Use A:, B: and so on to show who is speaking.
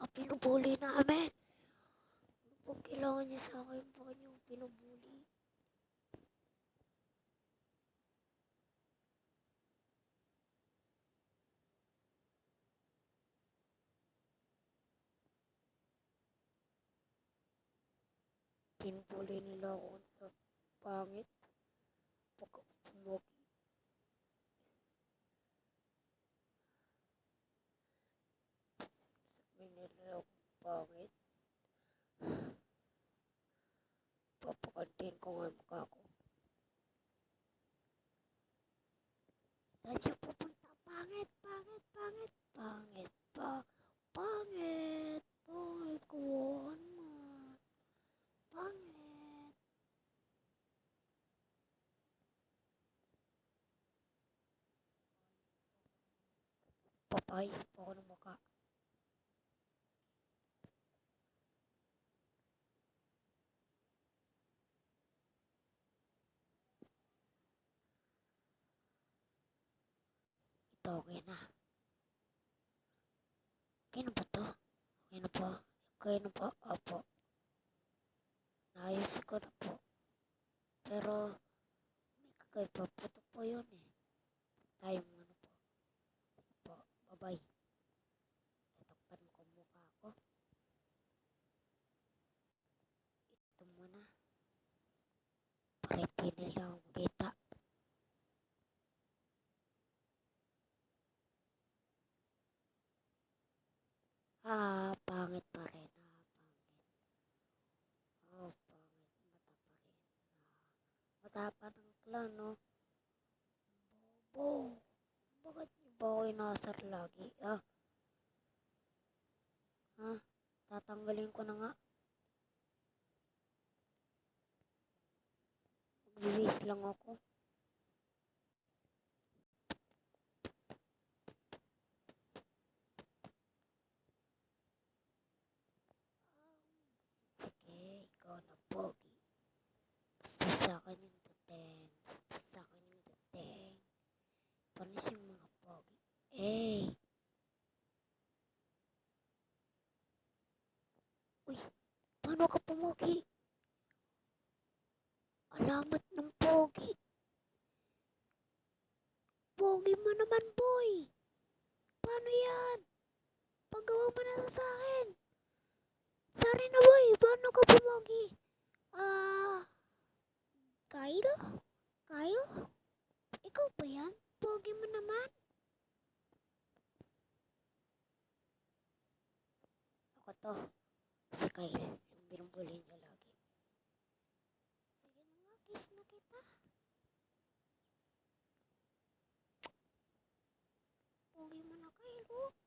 A: pinubuli namin. Pag kailangan niya sa akin, bakit niyo ako pinubuli? Pinubuli nila ako sa pangit. Pag ako pumogi. Sabihin nila ako pangit. Papakantin ko nga yung mukha ko. Saan siya pupunta? Pangit, pangit, pangit, pangit pa. Pangit, pangit, kuhaan mo. Pangit. Papayos po ako ng mukha. Ito, okay na. Okay na ba to? Okay na po? Okay na po? Opo. Naayos ko na po. Pero, may kakaiba po yun eh. Tayong ano po. Po, bye-bye. Tatakpan ko mukha ko. Ito muna. Para hindi nila ako makita. Pangit pa rin. Pangit. Oh, pangit. Mata pa rin. Matapanang lang, no? Bobo. Bakit niyo ba ako inasar lagi? Tatanggalin ko na nga. Mag-release lang ako. Sige, ikaw na pogi. Basta sa akin yung dating. Basta sa akin yung dating. Panis yung mga pogi. Uy, paano ka pumogi? Alamat ng pogi. Pogi mo naman, boy. Paano yan? Paggawa mo na sa akin. Sorry na, boy. Paano ka pumogi? Kyle? Kyle? Ikaw ba yan? Pogi mo naman. Ako to. Si Kyle. Yung binubuli niyo lagi. Sige na nga, kiss na kita. Pogi mo na, Kyle.